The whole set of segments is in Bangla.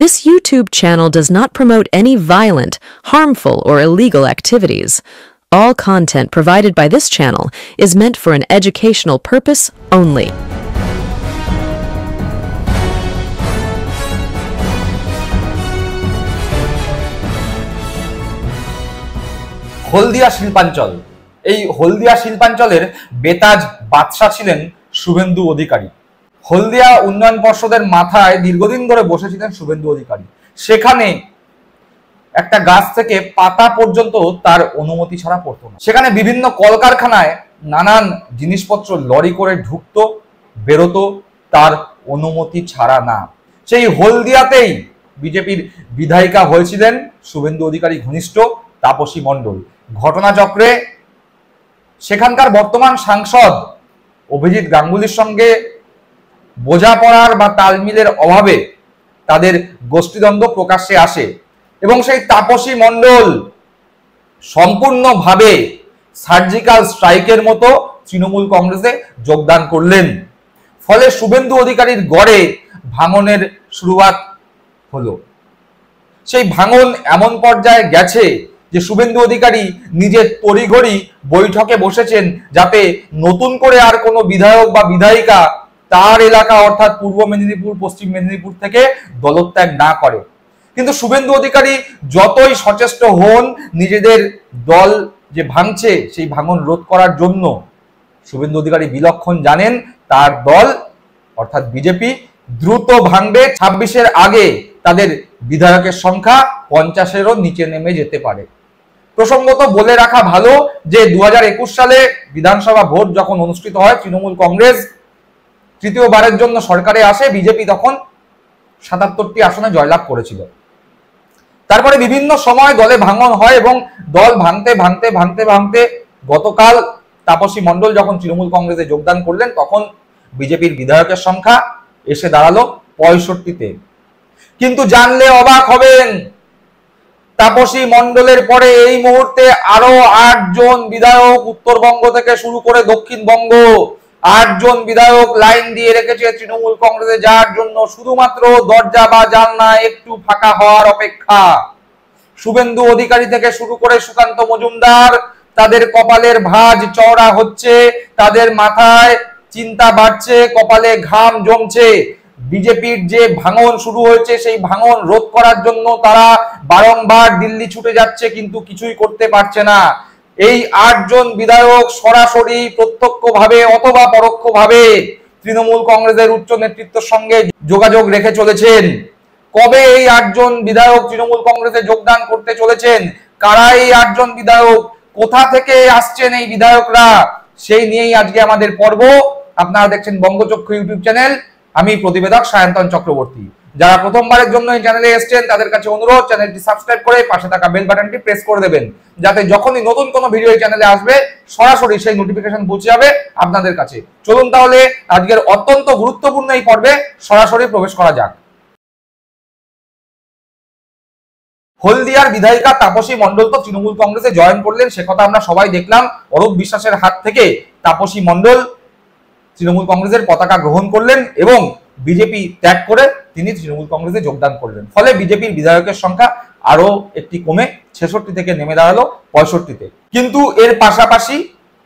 This YouTube channel does not promote any violent, harmful, or illegal activities. All content provided by this channel is meant for an educational purpose only. হলদিয়া শিল্পাঞ্চল। এই হলদিয়া শিল্পাঞ্চলের বেতাজ বাদশা ছিলেন শুভেন্দু অধিকারী। হলদিয়া উন্নয়ন পর্ষদের মাথায় দীর্ঘদিন ধরে বসেছিলেন শুভেন্দু অধিকারী। সেখানে একটা গাছ থেকে পাতা পর্যন্ত তার অনুমতি ছাড়া পড়তো না। সেখানে বিভিন্ন কলকারখানায় নানান জিনিসপত্র লরি করে ঢুকতো, বেরোতো তার অনুমতি ছাড়া না। সেই হলদিয়াতেই বিজেপির বিধায়িকা হয়েছিলেন শুভেন্দু অধিকারী ঘনিষ্ঠ তাপসী মণ্ডল। ঘটনাচক্রে সেখানকার বর্তমান সাংসদ অভিজিৎ গাঙ্গুলির সঙ্গে বোঝাপড়ার বা তালমিলের অভাবে তাদের গোষ্ঠীদ্বন্দ্ব প্রকাশ্যে আসে এবং সেই তাপসী মণ্ডল সম্পূর্ণভাবে সার্জিক্যাল স্ট্রাইকের মতো তৃণমূল কংগ্রেসে যোগদান করলেন। ফলে শুভেন্দু অধিকারীর গড়ে ভাঙনের শুরুয়াত হলো। সেই ভাঙন এমন পর্যায়ে গেছে যে শুভেন্দু অধিকারী নিজের তড়িঘড়ি বৈঠকে বসেছেন যাতে নতুন করে আর কোনো বিধায়ক বা বিধায়িকা তার এলাকা অর্থাৎ পূর্ব মেদিনীপুর, পশ্চিম মেদিনীপুর থেকে দলত্যাগ না করে। কিন্তু শুভেন্দু অধিকারী যতই সচেষ্ট হন নিজেদের দল যে ভাঙছে সেই ভাঙন রোধ করার জন্য, শুভেন্দু অধিকারী বিলক্ষণ জানেন তার দল অর্থাৎ বিজেপি দ্রুত ভাঙবে। 26-এর আগে তাদের বিধায়কের সংখ্যা 50-এরও নিচে নেমে যেতে পারে। প্রসঙ্গত বলে রাখা ভালো যে 2021 সালে বিধানসভা ভোট যখন অনুষ্ঠিত হয়, তৃণমূল কংগ্রেস তৃতীয়বারের জন্য সরকারে আসে, বিজেপি তখন 77টি আসনে জয়লাভ করেছিল। তারপরে বিভিন্ন সময় দলে ভাঙন হয় এবং দল ভাঙতে ভাঙতে ভাঙতে ভাঙতে গতকাল তাপসী মণ্ডল যখন তৃণমূল কংগ্রেসে যোগদান করলেন তখন বিজেপির বিধায়কের সংখ্যা এসে দাঁড়ালো 65-তে। কিন্তু জানলে অবাক হবেন, তাপসী মণ্ডলের পরে এই মুহূর্তে আরো 8 জন বিধায়ক উত্তরবঙ্গ থেকে শুরু করে দক্ষিণবঙ্গ 8 জন বিধায়ক লাইন দিয়ে রেখেছে তৃণমূল কংগ্রেসে, যার জন্য শুধুমাত্র দরজা বা জানলা একটু ফাঁকা হওয়ার অপেক্ষা। শুভেন্দু অধিকারী থেকে শুরু করে সুকান্ত মজুমদার, তাদের কপালের ভাঁজ চওড়া হচ্ছে, তাদের মাথায় চিন্তা বাড়ছে, কপালে ঘাম জমছে। বিজেপির যে ভাঙন শুরু হয়েছে সেই ভাঙন রোধ করার জন্য তারা বারংবার দিল্লি ছুটে যাচ্ছে কিন্তু কিছুই করতে পারছে না। এই 8 জন বিধায়ক সরাসরি প্রত্যক্ষভাবে অথবা পরোক্ষভাবে তৃণমূল কংগ্রেসের উচ্চ নেতৃত্বের সঙ্গে যোগাযোগ রেখে চলেছেন। কবে এই 8 জন বিধায়ক তৃণমূল কংগ্রেসে যোগদান করতে চলেছেন, কারা এই 8 জন বিধায়ক, কোথা থেকে আসছেন এই বিধায়করা, সেই নিয়েই আজকে আমাদের পর্ব। আপনারা দেখছেন বঙ্গচক্ষু ইউটিউব চ্যানেল। আমি প্রতিবেদক সায়ন্তন চক্রবর্তী। যারা প্রথমবারের জন্য এই চ্যানেলে এসেছেন তাদের কাছে অনুরোধ, চ্যানেলটি সাবস্ক্রাইব করে পাশে থাকা বেল বাটনটি প্রেস করে দেবেন যাতে যখনই নতুন কোনো ভিডিও এই চ্যানেলে আসবে সরাসরি সেই নোটিফিকেশন পৌঁছে যাবে আপনাদের কাছে। চলুন তাহলে আজকের অত্যন্ত গুরুত্বপূর্ণ এই পর্বে সরাসরি প্রবেশ করা যাক। হলদিয়ার বিধায়িকা তাপসী মণ্ডল তো তৃণমূল কংগ্রেসে জয়েন করলেন, সে কথা আমরা সবাই দেখলাম। অরূপ বিশ্বাসের হাত থেকে তাপসী মণ্ডল তৃণমূল কংগ্রেসের পতাকা গ্রহণ করলেন এবং বিজেপি ত্যাগ করে তিনি তৃণমূল কংগ্রেসে যোগদান করলেন। ফলে বিজেপির বিধায়কের সংখ্যা আরো একটি কমে 66 থেকে নেমে দাঁড়ালো 65-তে। কিন্তু এর পাশাপাশি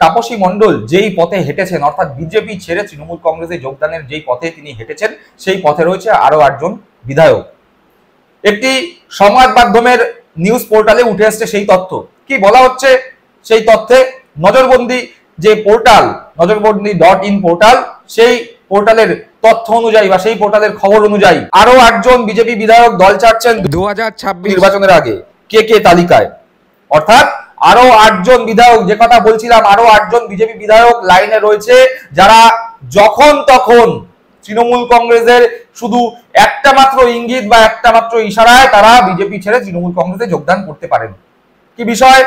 তাপসী মণ্ডল যেই পথে হেঁটেছেন অর্থাৎ বিজেপি ছেড়ে তৃণমূল কংগ্রেসে যোগদানের যেই পথে তিনি হেঁটেছেন সেই পথে রয়েছে আরো 8 জন বিধায়ক। একটি সংবাদ মাধ্যমের নিউজ পোর্টালে উঠে আসছে সেই তথ্য। কি বলা হচ্ছে সেই তথ্যে, নজরবন্দি যে পোর্টাল নজরবন্দি.in পোর্টাল, সেই পোর্টালের তথ্য অনুযায়ী বা সেই পোর্টালের খবর অনুযায়ী আরো 8 জন বিজেপি বিধায়ক দল ছাড়ছেন 2026 নির্বাচনের আগে। কে তালিকায়, অর্থাৎ আরো 8 জন বিধায়ক, যে কথা বলছিলাম আরো 8 জন বিজেপি বিধায়ক লাইনে রয়েছে যারা যখন তখন তৃণমূল কংগ্রেসের শুধু একটা মাত্র ইঙ্গিত বা একটা মাত্র ইশারায় তারা বিজেপি ছেড়ে তৃণমূল কংগ্রেসে যোগদান করতে পারেন। কি বিষয়,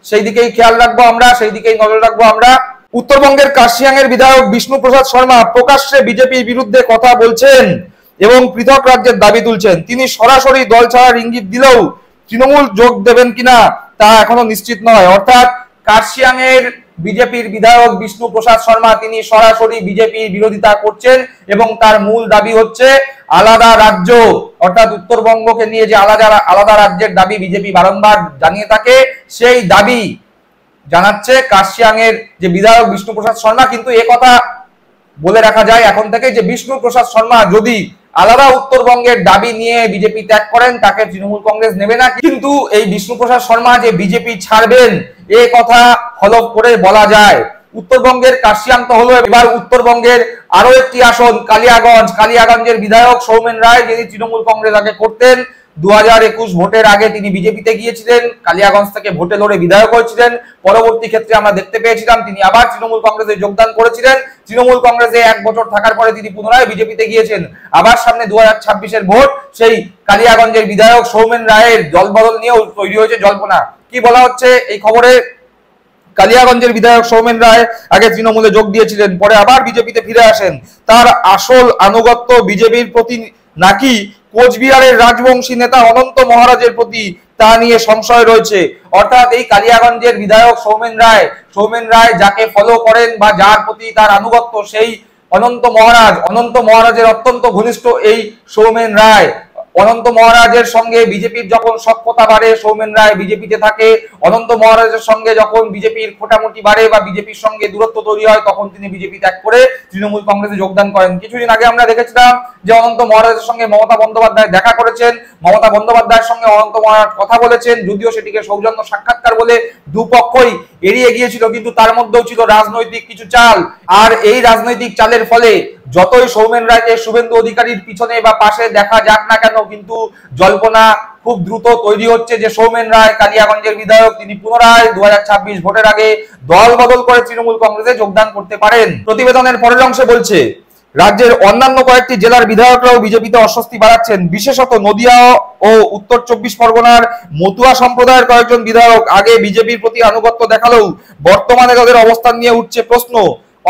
সেই দিকেই খেয়াল রাখবো আমরা, সেই দিকেই নজর রাখবো আমরা। উত্তরবঙ্গের কার্শিয়াংয়ের বিধায়ক বিষ্ণু প্রসাদ শর্মা প্রকাশ্যে বিজেপির বিরুদ্ধে কথা বলছেন এবং পৃথক রাজ্যের দাবি তুলছেন। তিনি সরাসরি দল ছাড়ার ইঙ্গিত দিলেও তৃণমূল যোগ দেবেন কিনা তা এখনো নিশ্চিত নয়। অর্থাৎ কার্শিয়াংয়ের বিজেপির বিধায়ক বিষ্ণু প্রসাদ শর্মা তিনি সরাসরি বিজেপির বিরোধিতা করছেন এবং তার মূল দাবি হচ্ছে আলাদা রাজ্য অর্থাৎ উত্তরবঙ্গকে নিয়ে যে আলাদা আলাদা রাজ্যের দাবি বিজেপি বারংবার জানিয়ে থাকে, সেই দাবি জানাচ্ছে কার্শিয়াং এর যে বিধায়ক বিষ্ণুপ্রসাদ শর্মা। কিন্তু এ কথা বলে রাখা যায় এখন থেকে যে বিষ্ণুপ্রসাদ শর্মা যদি আলাদা উত্তরবঙ্গের দাবি নিয়ে বিজেপি ত্যাগ করেন, তাকে তৃণমূল কংগ্রেস নেবে না। কিন্তু এই বিষ্ণুপ্রসাদ শর্মা যে বিজেপি ছাড়বেন এ কথা হলফ করে বলা যায়। উত্তরবঙ্গের কার্শিয়াং তো হলো, এবার উত্তরবঙ্গের আরো একটি আসন কালিয়াগঞ্জের বিধায়ক সৌমেন রায়, যিনি তৃণমূল কংগ্রেস আগে করতেন। 2021 ভোটের আগে তিনি বিজেপিতে গিয়েছিলেন, কালিয়াগঞ্জ থেকে ভোটে লড়ে বিধায়ক হয়েছিলেন। পরবর্তী ক্ষেত্রে আমরা দেখতে পেয়েছিলাম তিনি আবার তৃণমূল কংগ্রেসে যোগদান করেছিলেন। তৃণমূল কংগ্রেসে 1 বছর থাকার পরে তিনি পুনরায় বিজেপিতে গিয়েছেন। আবার সামনে 2026-এর ভোট, সেই কালিয়াগঞ্জের বিধায়ক সৌমেন রায়ের দলবদল নিয়েও তৈরি হয়েছে জল্পনা। কি বলা হচ্ছে এই খবরে, কালিয়াগঞ্জের বিধায়ক সৌমেন রায় আগে তৃণমূলে যোগ দিয়েছিলেন, পরে আবার বিজেপিতে ফিরে আসেন। তার আসল আনুগত্য বিজেপির প্রতি নাকি কোচবিহারের রাজবংশী নেতা অনন্ত মহারাজের প্রতি, তা নিয়ে সংশয় রয়েছে। অর্থাৎ এই কালিয়াগঞ্জের বিধায়ক সৌমেন রায় যাকে ফলো করেন বা যার প্রতি তার আনুগত্য, সেই অনন্ত মহারাজের অত্যন্ত ঘনিষ্ঠ এই সৌমেন রায়। অনন্ত মহারাজের সঙ্গে বিজেপির যখন সখ্যতা বাড়ে, সৌমেন রায় বিজেপিতে থাকে। অনন্ত মহারাজের সঙ্গে যখন বিজেপির খোটামুটি বাড়ে বা বিজেপির সঙ্গে দূরত্ব তৈরি হয়, তখন তিনি বিজেপি ত্যাগ করে তৃণমূল কংগ্রেসে যোগদান করেন। কিছুদিন আগে আমরা দেখেছিলাম যে অনন্ত মহারাজের সঙ্গে মমতা বন্দ্যোপাধ্যায় দেখা করেছেন, মমতা বন্দ্যোপাধ্যায়ের সঙ্গে অনন্ত মহারাজ কথা বলেছেন, যদিও সেটিকে সৌজন্য সাক্ষাৎকার বলে দুপক্ষই এড়িয়ে গিয়েছিল, কিন্তু তার মধ্যেও ছিল রাজনৈতিক কিছু চাল। আর এই রাজনৈতিক চালের ফলে যতই সৌমেন রায়কে শুভেন্দু অধিকারীর পিছনে বা পাশে দেখা যাক না কেন, কিন্তু জল্পনা খুব দ্রুত তৈরি হচ্ছে যে সৌমেন রায় কালিয়াগঞ্জের বিধায়ক, তিনি পুনরায় 2026 ভোটের আগে দল বদল করে তৃণমূল কংগ্রেসে যোগদান করতে পারেন। প্রতিবেদনের পরের অংশে বলছে, রাজ্যের অন্যান্য কয়েকটি জেলার বিধায়করাও বিজেপিতে অস্বস্তি বাড়াচ্ছেন। বিশেষত নদিয়া ও উত্তর 24 পরগনার মতুয়া সম্প্রদায়ের কয়েকজন বিধায়ক আগে বিজেপির প্রতি আনুগত্য দেখালেও বর্তমানে তাদের অবস্থান নিয়ে উঠছে প্রশ্ন।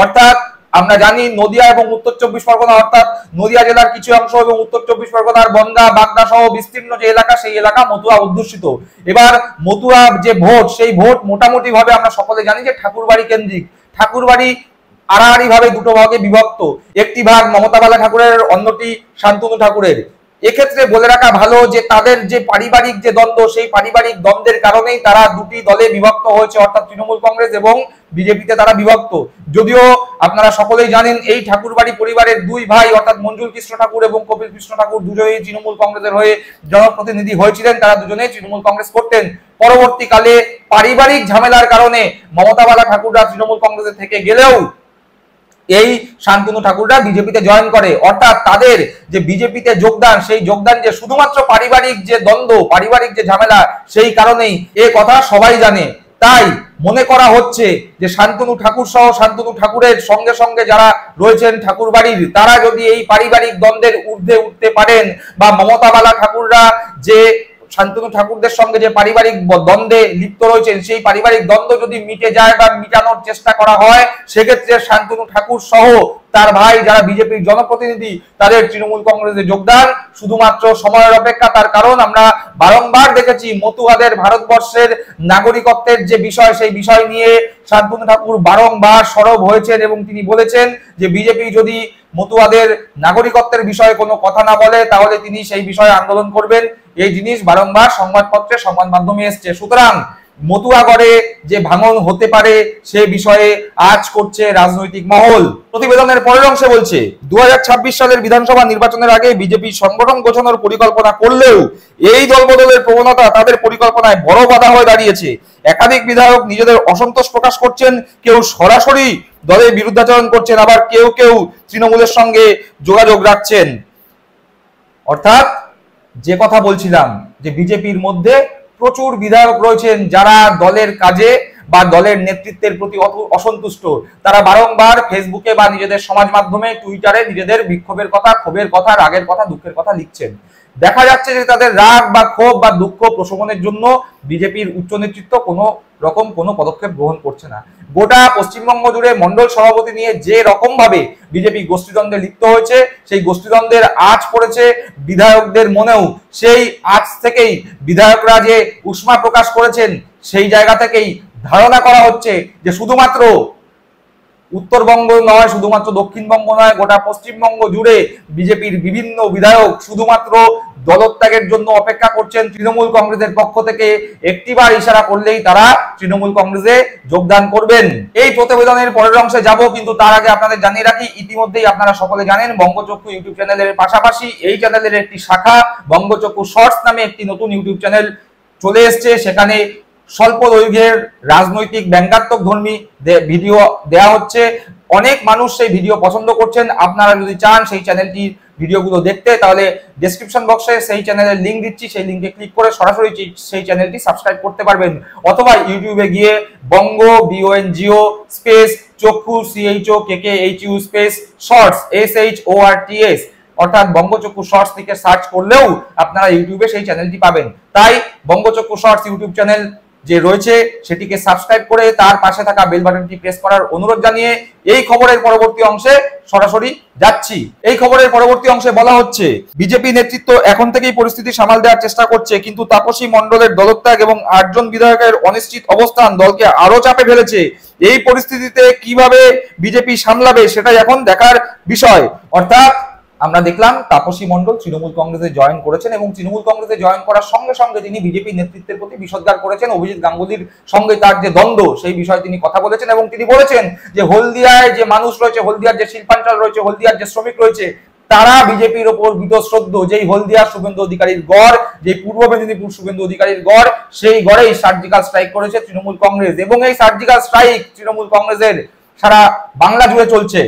অর্থাৎ আমরা জানি নদিয়া এবং উত্তর 24 পরগনা, অর্থাৎ নদিয়া জেলার কিছু অংশ এবং উত্তর 24 পরগনার বনগাঁ বাগদা সহ বিস্তীর্ণ যে এলাকা, সেই এলাকা মতুয়া অধ্যুষিত। এবার মতুয়া যে ভোট, সেই ভোট মোটামুটি ভাবে আমরা সকলে জানি যে ঠাকুরবাড়ি কেন্দ্রিক। ঠাকুরবাড়ি আড়াআড়ি ভাবে দুটো ভাগে বিভক্ত, একটি ভাগ মমতা বালা ঠাকুরের, অন্যটি শান্তনু ঠাকুরের। এক্ষেত্রে বলে রাখা ভালো যে তাদের যে পারিবারিক যে দ্বন্দ্ব, সেই পারিবারিক দ্বন্দ্বের কারণেই তারা দুটি দলে বিভক্ত হয়েছে, অর্থাৎ তৃণমূল কংগ্রেস এবং বিজেপিতে তারা বিভক্ত। যদিও আপনারা সকলেই জানেন এই ঠাকুরবাড়ি পরিবারের দুই ভাই, অর্থাৎ মঞ্জুল কৃষ্ণ ঠাকুর এবং কপিল কৃষ্ণ ঠাকুর, দুজনেই তৃণমূল কংগ্রেসের হয়ে জনপ্রতিনিধি হয়েছিলেন। তারা দুজনেই তৃণমূল কংগ্রেস করতেন। পরবর্তীকালে পারিবারিক ঝামেলার কারণে মমতা বালা ঠাকুররা তৃণমূল কংগ্রেসে থেকে গেলেও এই শান্তনু ঠাকুররা বিজেপিতে জয়েন করে। অর্থাৎ তাদের যে বিজেপিতে যোগদান, সেই যোগদান যে শুধুমাত্র পারিবারিক যে দ্বন্দ্ব, পারিবারিক যে ঝামেলা, সেই কারণেই এ কথা সবাই জানে। তাই মনে করা হচ্ছে যে শান্তনু ঠাকুর সহ শান্তনু ঠাকুরের সঙ্গে সঙ্গে যারা রয়েছেন ঠাকুর বাড়ির, তারা যদি এই পারিবারিক দ্বন্দ্বের ঊর্ধ্বে উঠতে পারেন, বা মমতা বালা ঠাকুররা যে শান্তনু ঠাকুরদের সঙ্গে যে পারিবারিক দ্বন্দ্বে লিপ্ত রয়েছেন, সেই পারিবারিক দ্বন্দ্ব যদি মিটে যায় বা মিটানোর চেষ্টা করা হয়, সেক্ষেত্রে শান্তনু ঠাকুর সহ তার ভাই যারা বিজেপির জনপ্রতিনিধি, তাদের তৃণমূল কংগ্রেসে যোগদান শুধুমাত্র সময়ের অপেক্ষা। তার কারণ আমরা বারংবার দেখেছি মতুয়াদের ভারতবর্ষের নাগরিকত্বের যে বিষয়, সেই বিষয় নিয়ে শান্তনু ঠাকুর বারংবার সরব হয়েছেন এবং তিনি বলেছেন যে বিজেপি যদি মতুয়াদের নাগরিকত্বের বিষয়ে কোনো কথা না বলে, তাহলে তিনি সেই বিষয়ে আন্দোলন করবেন। এই জিনিস বারংবার সংবাদপত্রে, সংবাদ মাধ্যমে এসছে। সুতরাং মতুয়াগড়ে যে ভাঙন হতে পারে সে বিষয়ে আজ করছে রাজনৈতিক মহল। প্রতিবেদনের পরের অংশে বলছে, 2026 সালের বিধানসভা নির্বাচনের আগে বিজেপি সংগঠন গোছানোর পরিকল্পনা করলেও এই দলবদলের প্রবণতা তাদের পরিকল্পনায় বড় বাধা হয়ে দাঁড়িয়েছে। একাধিক বিধায়ক নিজেদের অসন্তোষ প্রকাশ করছেন, কেউ সরাসরি দলের বিরুদ্ধাচরণ করছেন, আবার কেউ কেউ তৃণমূলের সঙ্গে যোগাযোগ রাখছেন। অর্থাৎ যে কথা বলছিলাম যে বিজেপির মধ্যে প্রচুর বিধায়ক রয়েছেন যারা দলের কাজে বা দলের নেতৃত্বের প্রতি অসন্তুষ্ট। তারা বারংবার ফেসবুকে বা নিজেদের সমাজ মাধ্যমে, টুইটারে নিজেদের বিক্ষোভের কথা, ক্ষোভের কথা, রাগের কথা, দুঃখের কথা লিখছেন। দেখা যাচ্ছে যে তাদের রাগ বা ক্ষোভ বা দুঃখ প্রশমনের জন্য বিজেপির উচ্চ নেতৃত্ব কোনো রকম কোনো পদক্ষেপ গ্রহণ করছে না। গোটা পশ্চিমবঙ্গ জুড়ে মন্ডল সভাপতি নিয়ে যে রকম ভাবে বিজেপি গোষ্ঠীদ্বন্দ্বে লিপ্ত হয়েছে, সেই গোষ্ঠীদ্বন্দ্বের আঁচ পড়েছে বিধায়কদের মনেও। সেই আঁচ থেকেই বিধায়করা যে উষ্মা প্রকাশ করেছেন, সেই জায়গা থেকেই ধারণা করা হচ্ছে যে শুধুমাত্র উত্তরবঙ্গ নয়, শুধুমাত্র দক্ষিণবঙ্গ নয়, গোটা পশ্চিমবঙ্গ জুড়ে বিজেপির বিভিন্ন বিধায়ক শুধুমাত্র দলত্যাগের জন্য অপেক্ষা করছেন। তৃণমূল কংগ্রেসের পক্ষ থেকে একটিবার ইশারা করলেই তারা তৃণমূল কংগ্রেসে যোগদান করবেন। এই প্রতিবেদনের পরের অংশে যাব, কিন্তু তার আগে আপনাদের জানিয়ে রাখি, ইতিমধ্যেই আপনারা সকলে জানেন বঙ্গচক্ষু ইউটিউব চ্যানেলের পাশাপাশি এই চ্যানেলের একটি শাখা বঙ্গচক্ষু শর্টস নামে একটি নতুন ইউটিউব চ্যানেল চলে এসছে। সেখানে স্বল্প দৈর্ঘ্যের রাজনৈতিক ব্যঙ্গাত্মক ধর্মী ভিডিও দেয়া হচ্ছে। অনেক মানুষ সেই ভিডিও পছন্দ করছেন। আপনারা যদি চান সেই চ্যানেলটির ভিডিওগুলো দেখতে, তাহলে ডেসক্রিপশন বক্সে সেই চ্যানেলের লিংক দিচ্ছি, সেই লিংকে ক্লিক করে সরাসরি সেই চ্যানেলটি সাবস্ক্রাইব করতে পারবেন, অথবা ইউটিউবে গিয়ে বঙ্গ BONGO স্পেস চক্ষু CHOKKHU স্পেস শর্টস SHORTS অর্থাৎ বঙ্গচক্ষু শর্টস থেকে সার্চ করলেও আপনারা ইউটিউবে সেই চ্যানেলটি পাবেন। তাই বঙ্গচক্ষু শর্টস ইউটিউব চ্যানেল যে রয়েছে সেটিকে সাবস্ক্রাইব করে তার পাশে থাকা বেল বাটনটি প্রেস করার অনুরোধ জানিয়ে এই খবরের পরবর্তী অংশে সরাসরি যাচ্ছি। এই খবরের পরবর্তী অংশে বলা হচ্ছে, বিজেপি নেতৃত্ব এখন থেকেই পরিস্থিতি সামাল দেওয়ার চেষ্টা করছে, কিন্তু তাপসী মণ্ডলের দলত্যাগ এবং 8 জন বিধায়কের অনিশ্চিত অবস্থান দলকে আরো চাপে ফেলেছে। এই পরিস্থিতিতে কিভাবে বিজেপি সামলাবে সেটাই এখন দেখার বিষয়। অর্থাৎ আমরা দেখলাম তাপসী মণ্ডল তৃণমূল কংগ্রেসে জয়েন করেছেন এবং তৃণমূল কংগ্রেসে জয়েন করার সঙ্গে সঙ্গে তিনি বিজেপি নেতৃত্বের প্রতি বিষোদ্গার করেছেন। অভিজিৎ গাঙ্গুলির সঙ্গে তার যে দ্বন্দ্ব সেই বিষয়ে তিনি কথা বলেছেন এবং তিনি বলেছেন যে হলদিয়ায় যে মানুষ রয়েছে, হলদিয়ার যে শিল্পাঞ্চল রয়েছে, হলদিয়ার যে শ্রমিক রয়েছে, তারা বিজেপির ওপর বীতশ্রদ্ধ। যেই হলদিয়ার শুভেন্দু অধিকারীর গড়, যে পূর্ব মেদিনীপুর শুভেন্দু অধিকারীর গড়, সেই গড়েই সার্জিক্যাল স্ট্রাইক করেছে তৃণমূল কংগ্রেস এবং এই সার্জিক্যাল স্ট্রাইক তৃণমূল কংগ্রেসের সারা বাংলা জুড়ে চলছে।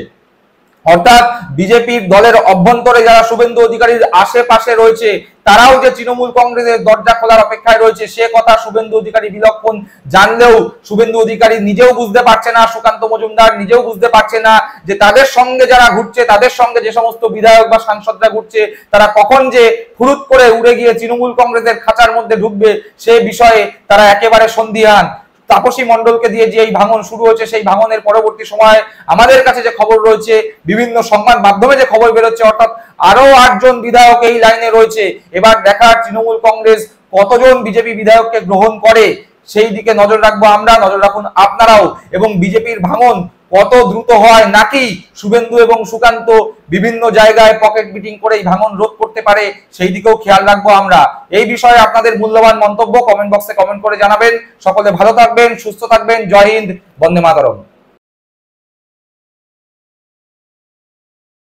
অর্থাৎ বিজেপির দলের অভ্যন্তরে যারা শুভেন্দু অধিকারীর আশেপাশে রয়েছে তারাও যে তৃণমূল কংগ্রেসের দরজা খোলার অপেক্ষায় রয়েছে সে কথা শুভেন্দু অধিকারী বিলক্ষণ জানলেও শুভেন্দু অধিকারী নিজেও বুঝতে পারছে না, সুকান্ত মজুমদার নিজেও বুঝতে পারছে না যে তাদের সঙ্গে যারা ঘুরছে, তাদের সঙ্গে যে সমস্ত বিধায়ক বা সাংসদরা ঘুরছে, তারা কখন যে ফুরুত করে উড়ে গিয়ে তৃণমূল কংগ্রেসের খাঁচার মধ্যে ঢুকবে সে বিষয়ে তারা একেবারে সন্দিহান। তাপসী মণ্ডলকে দিয়ে যে এই ভাঙন শুরু হয়েছে, সেই ভাঙনের পরবর্তী সময় আমাদের কাছে যে খবর রয়েছে, বিভিন্ন সংবাদ মাধ্যমে যে খবর বেরোচ্ছে, অর্থাৎ আরো 8 জন বিধায়ক এই লাইনে রয়েছে। এবার দেখার তৃণমূল কংগ্রেস কতজন বিজেপি বিধায়ককে গ্রহণ করে সেই দিকে নজর রাখবো আমরা, নজর রাখুন আপনারাও। এবং বিজেপির ভাঙন কত দ্রুত হয়, নাকি শুভেন্দু এবং সুকান্ত বিভিন্ন জায়গায় পকেট মিটিং করে এই ভাঙন রোধ করতে পারে, সেই দিকেও খেয়াল রাখবো আমরা। এই বিষয়ে আপনাদের মূল্যবান মন্তব্য কমেন্ট বক্সে কমেন্ট করে জানাবেন। সকলে ভালো থাকবেন, সুস্থ থাকবেন। জয় হিন্দ, বন্দে মাতরম।